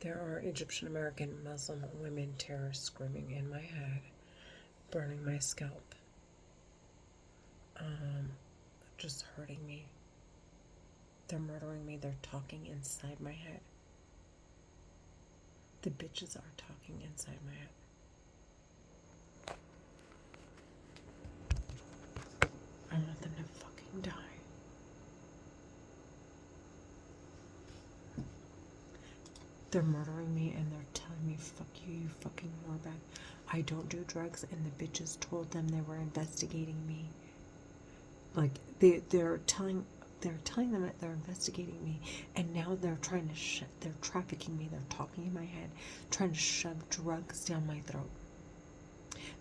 There are Egyptian American Muslim women terrorists screaming in my head, burning my scalp, just hurting me. They're murdering me. They're talking inside my head. The bitches are talking inside my head. I want them to fucking die. They're murdering me and they're telling me, fuck you, you fucking whorebag. I don't do drugs, and the bitches told them they were investigating me. Like, they're telling them that they're investigating me, and now they're trying to they're trafficking me. They're talking in my head, trying to shove drugs down my throat.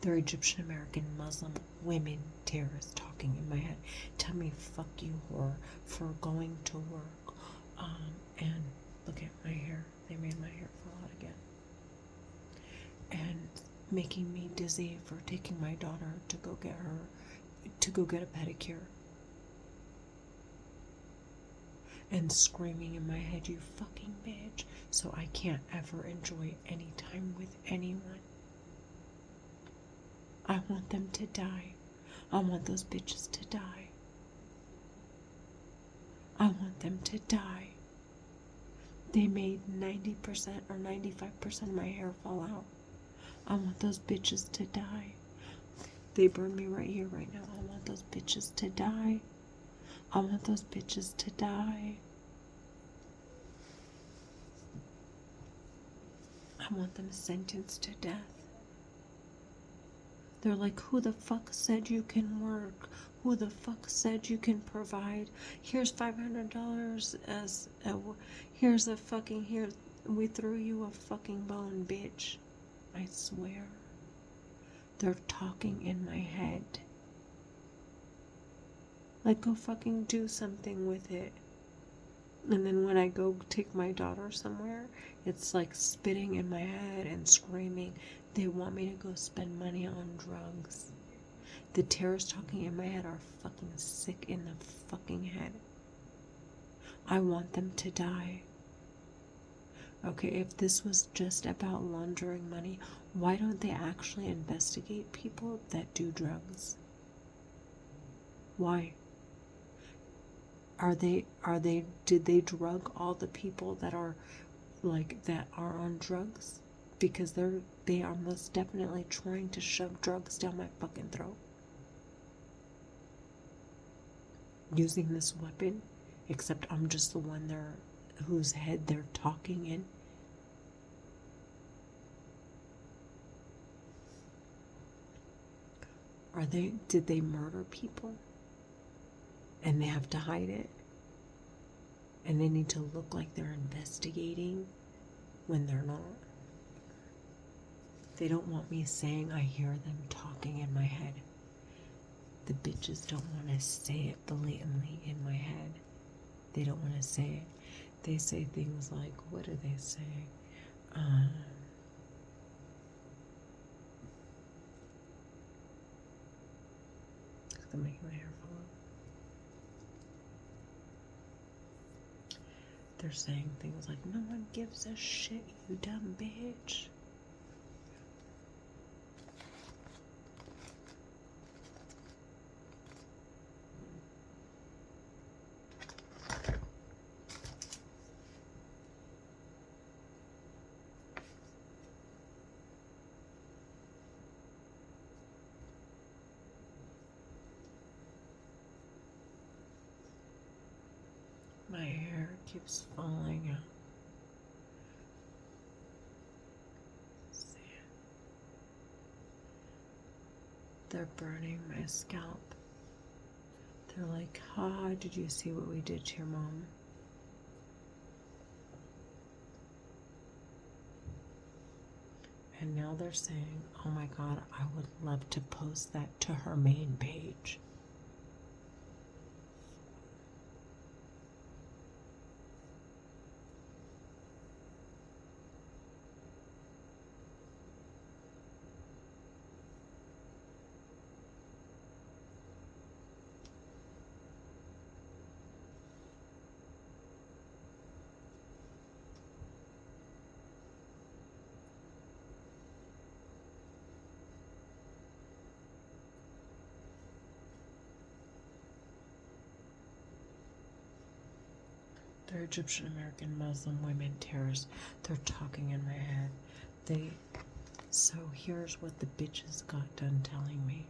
They're Egyptian American Muslim women terrorists talking in my head. Tell me, fuck you, whore, for going to work. And look at my hair. They made my hair fall out again. And making me dizzy for taking my daughter to go get a pedicure. And screaming in my head, you fucking bitch, so I can't ever enjoy any time with anyone. I want them to die. I want those bitches to die. I want them to die. They made 90% or 95% of my hair fall out. I want those bitches to die. They burn me right here, right now. I want those bitches to die. I want those bitches to die. I want them sentenced to death. They're like, who the fuck said you can work? Who the fuck said you can provide? Here's $500 as a, here's a fucking, here, we threw you a fucking bone, bitch. I swear. They're talking in my head. Like, go fucking do something with it. And then when I go take my daughter somewhere, it's like spitting in my head and screaming. They want me to go spend money on drugs. The terrorists talking in my head are fucking sick in the fucking head. I want them to die. Okay, if this was just about laundering money, why don't they actually investigate people that do drugs? Why? Did they drug all the people that are on drugs? Because they are most definitely trying to shove drugs down my fucking throat. Using this weapon, except I'm just the one whose head they're talking in. Did they murder people? And they have to hide it? And they need to look like they're investigating when they're not? They don't want me saying I hear them talking in my head. The bitches don't want to say it blatantly in my head. They don't want to say it. They say things like, what do they say? I'm making my hair fall out. They're saying things like, no one gives a shit, you dumb bitch. My hair keeps falling out. They're burning my scalp. They're like, ha, did you see what we did to your mom? And now they're saying, oh my God, I would love to post that to her main page. They're Egyptian American Muslim women terrorists. They're talking in my head. So here's what the bitches got done telling me.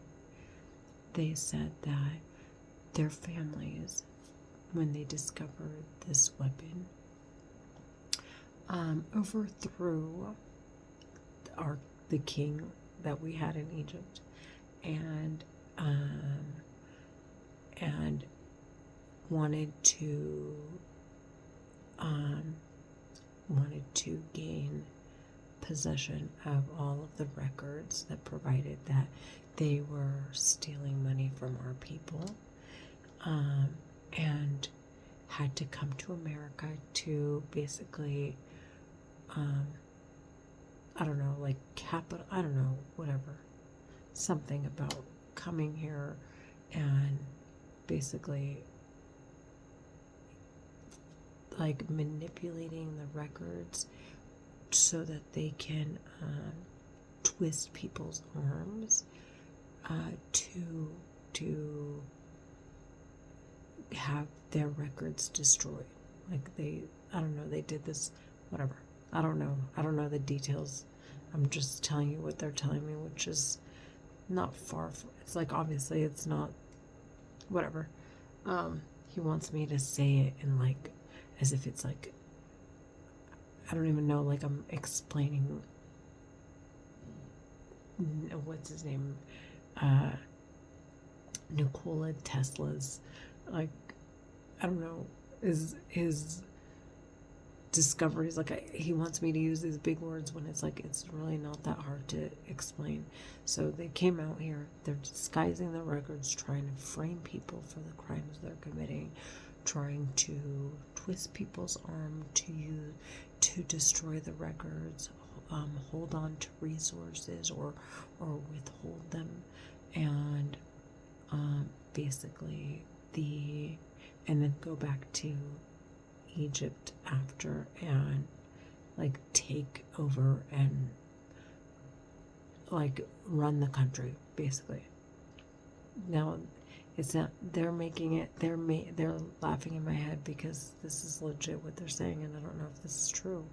They said that their families, when they discovered this weapon, overthrew the king that we had in Egypt, and wanted to gain possession of all of the records that provided that they were stealing money from our people, and had to come to America to basically, I don't know, like capital, I don't know, whatever, something about coming here and basically like manipulating the records so that they can twist people's arms to have their records destroyed. Like I don't know, they did this, whatever. I don't know the details. I'm just telling you what they're telling me, which is not far from, it's like, obviously it's not, whatever. He wants me to say it in like, as if it's like, I don't even know, like I'm explaining, what's his name, Nikola Tesla's, like, I don't know, his discoveries. Like, he wants me to use these big words when it's like, it's really not that hard to explain. So they came out here, they're disguising the records, trying to frame people for the crimes they're committing, trying to twist people's arm to destroy the records, hold on to resources or withhold them, and basically and then go back to Egypt after and like take over and like run the country basically. Now it's not, they're making it, they're laughing in my head because this is legit what they're saying, and I don't know if this is true,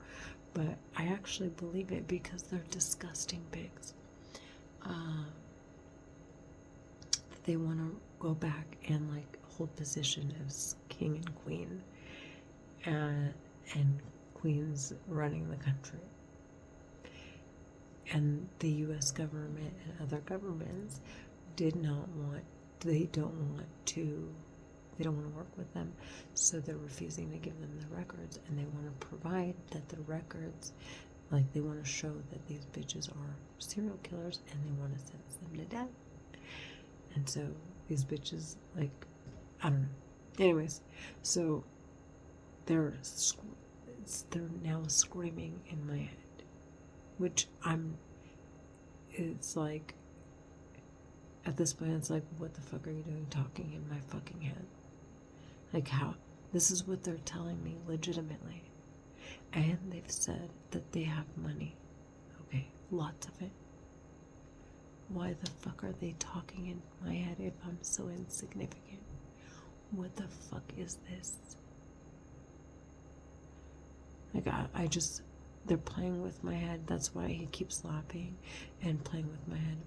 but I actually believe it because they're disgusting pigs. They want to go back and like hold position as king and queen, and queens running the country. And the U.S. government and other governments they don't want to work with them, so they're refusing to give them the records, and they want to provide that the records, like they want to show that these bitches are serial killers, and they want to sentence them to death. And so these bitches, like, I don't know. Anyways, so they're now screaming in my head, which it's like, at this point, it's like, what the fuck are you doing talking in my fucking head? Like, how? This is what they're telling me, legitimately. And they've said that they have money. Okay, lots of it. Why the fuck are they talking in my head if I'm so insignificant? What the fuck is this? Like, I just, they're playing with my head. That's why he keeps laughing and playing with my head.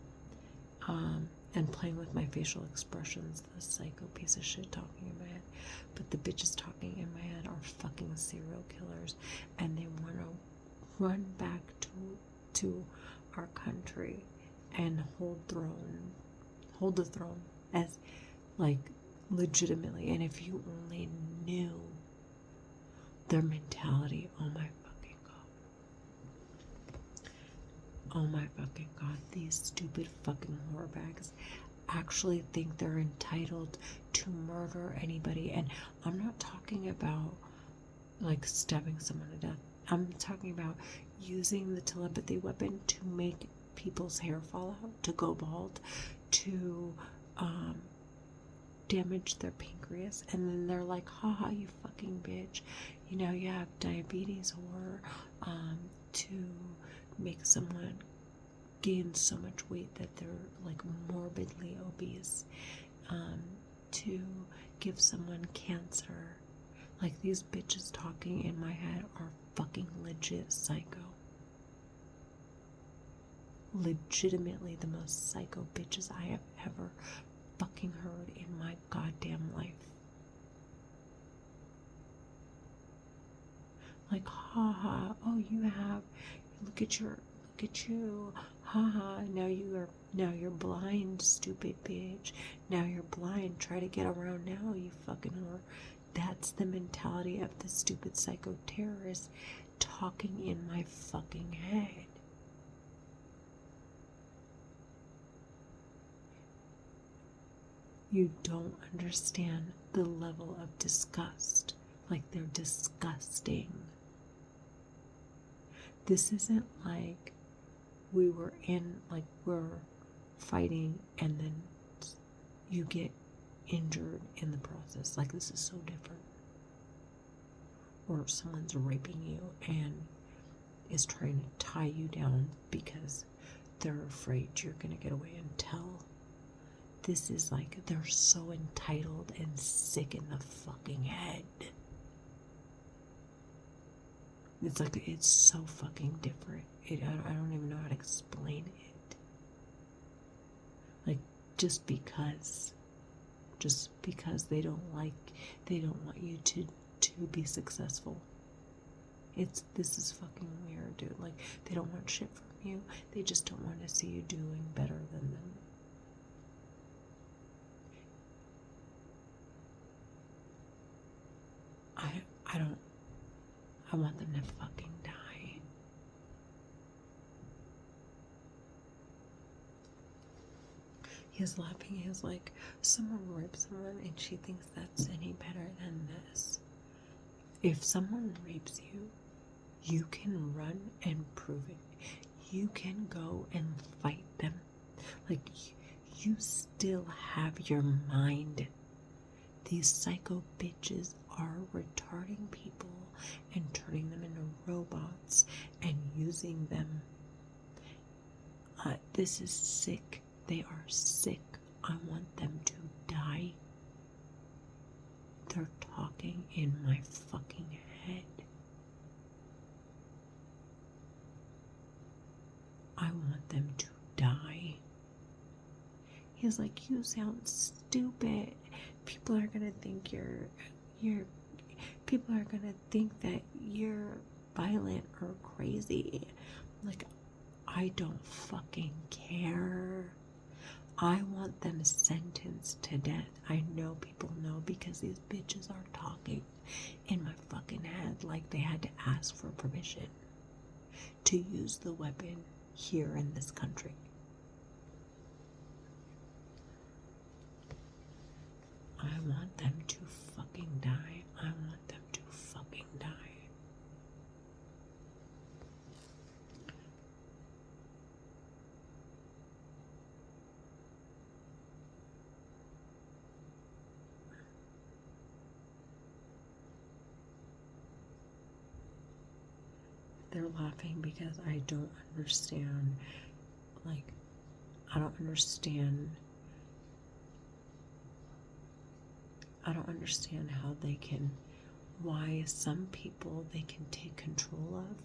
And playing with my facial expressions, the psycho piece of shit talking in my head. But the bitches talking in my head are fucking serial killers, and they want to run back to our country and hold the throne as, like, legitimately. And if you only knew their mentality, oh my fucking god. Oh my fucking god, these stupid fucking whorebags actually think they're entitled to murder anybody. And I'm not talking about like stabbing someone to death. I'm talking about using the telepathy weapon to make people's hair fall out, to go bald, to damage their pancreas, and then they're like, haha, you fucking bitch, you know, you have diabetes, or to make someone gain so much weight that they're like morbidly obese, to give someone cancer, Like, these bitches talking in my head are fucking legit psycho. Legitimately the most psycho bitches I have ever fucking heard in my goddamn life. Like, haha, oh, look at you, haha, now you're blind, stupid bitch. Now you're blind, try to get around now, you fucking whore. That's the mentality of the stupid psycho terrorist talking in my fucking head. You don't understand the level of disgust. Like, they're disgusting. This isn't like we're fighting and then you get injured in the process. Like, this is so different. Or someone's raping you and is trying to tie you down because they're afraid you're gonna get away and tell. This is like, they're so entitled and sick in the fucking head. It's like, it's so fucking different. I don't even know how to explain it. Like, just because they don't want you to be successful. This is fucking weird, dude. Like, they don't want shit from you. They just don't want to see you doing better than them. I want them to fucking die. He's laughing. He's like, someone raped someone and she thinks that's any better than this. If someone rapes you, you can run and prove it. You can go and fight them. Like, you still have your mind. These psycho bitches are retarding people and turning them into robots and using them. This is sick. They are sick. I want them to die. They're talking in my fucking head. I want them to die. He's like, you sound stupid. People are gonna think people are gonna think that you're violent or crazy. Like, I don't fucking care. I want them sentenced to death. I know people know because these bitches are talking in my fucking head like they had to ask for permission to use the weapon here in this country. I want them to fucking die. I want them to fucking die. They're laughing because I don't understand. Like, I don't understand how they can, why some people they can take control of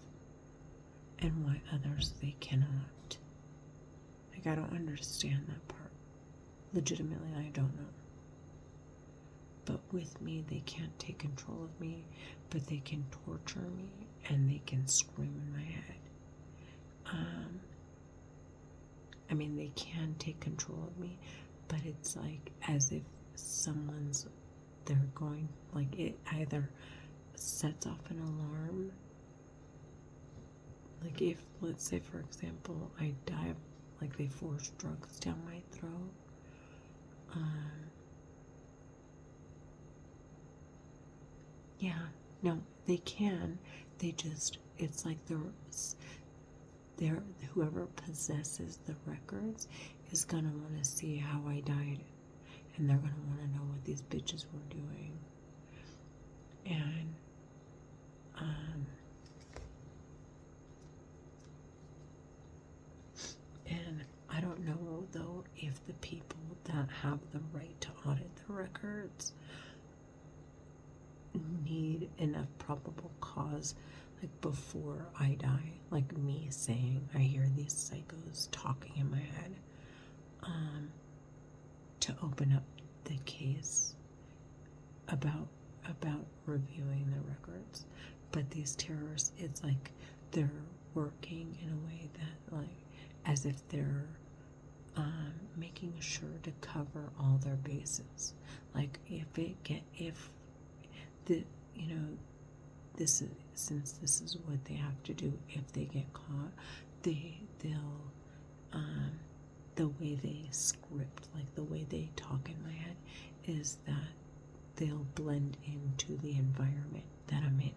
and why others they cannot. Like, I don't understand that part. Legitimately, I don't know. But with me, they can't take control of me, but they can torture me and they can scream in my head. I mean, they can take control of me, but it's like as if they're going, like, it either sets off an alarm. Like, if, let's say, for example, I die of, like, they force drugs down my throat. Yeah, no, they can. They just, it's like whoever possesses the records is gonna want to see how I died, and they're gonna want to know what these bitches were doing. And I don't know though if the people that have the right to audit the records need enough probable cause, like before I die, like me saying I hear these psychos talking in my head, to open up the case about reviewing the records. But these terrorists, it's like they're working in a way that, like, as if they're making sure to cover all their bases. Like if the, you know, this is, since this is what they have to do if they get caught, they'll the way they script, like the way they talk in my head, is that they'll blend into the environment that I'm in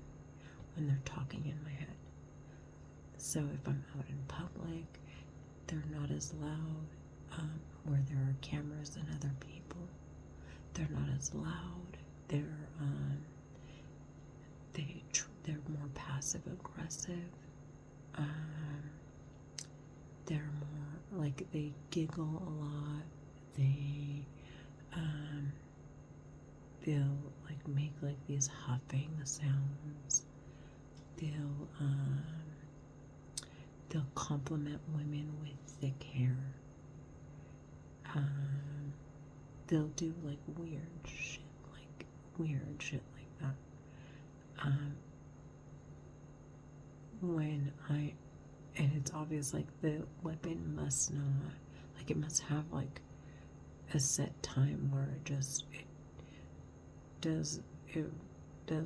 when they're talking in my head. So if I'm out in public, they're not as loud. Where there are cameras and other people, they're not as loud. They're more passive aggressive. They're more like, they giggle a lot. They'll like make like these huffing sounds. They'll compliment women with thick hair. They'll do like weird shit like that. And it's obvious, like the weapon must not, like it must have like a set time where it does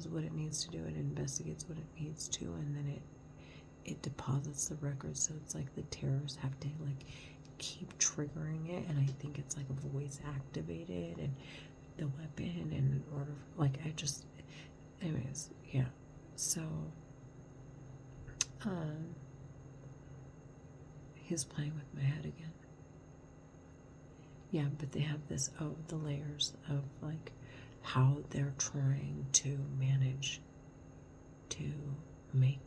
what it needs to do. It investigates what it needs to, and then it deposits the record. So it's like the terrorists have to like keep triggering it, and I think it's like voice activated, and the weapon, and in order for, like, anyways, yeah. So he's playing with my head again. Yeah, but they have this, the layers of like how they're trying to manage to make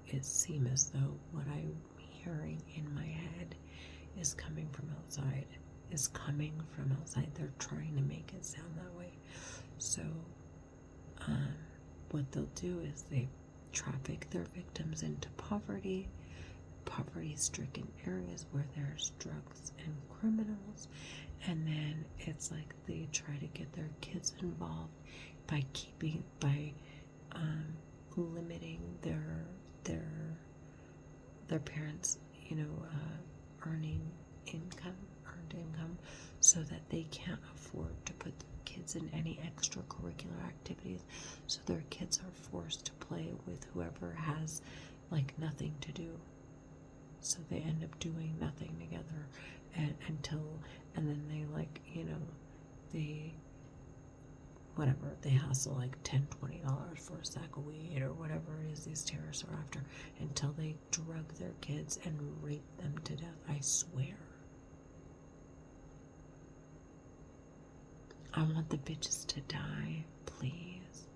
it seem as though what I'm hearing in my head is coming from outside. They're trying to make it sound that way. So what they'll do is they traffic their victims into poverty-stricken areas where there's drugs and criminals, and then it's like they try to get their kids involved by limiting their parents, earned income, so that they can't afford to put their kids in any extracurricular activities, so their kids are forced to play with whoever has like nothing to do. So they end up doing nothing together, and then they they hustle like $10-$20 for a sack of weed or whatever it is these terrorists are after, until they drug their kids and rape them to death. I swear. I want the bitches to die, please.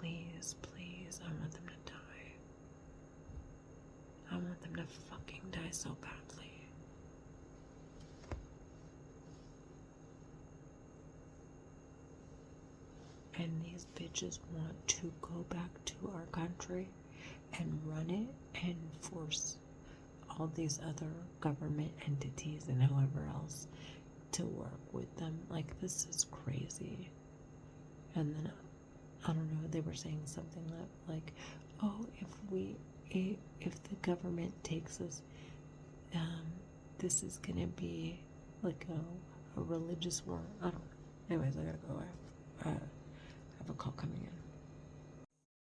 Please, please, I want them to die. I want them to fucking die so badly. And these bitches want to go back to our country and run it and force all these other government entities and whoever else to work with them. Like, this is crazy. And then, I don't know, they were saying something that, like, oh, if the government takes us, this is gonna be like a religious war. I don't know. Anyways, I gotta go. I have a call coming in.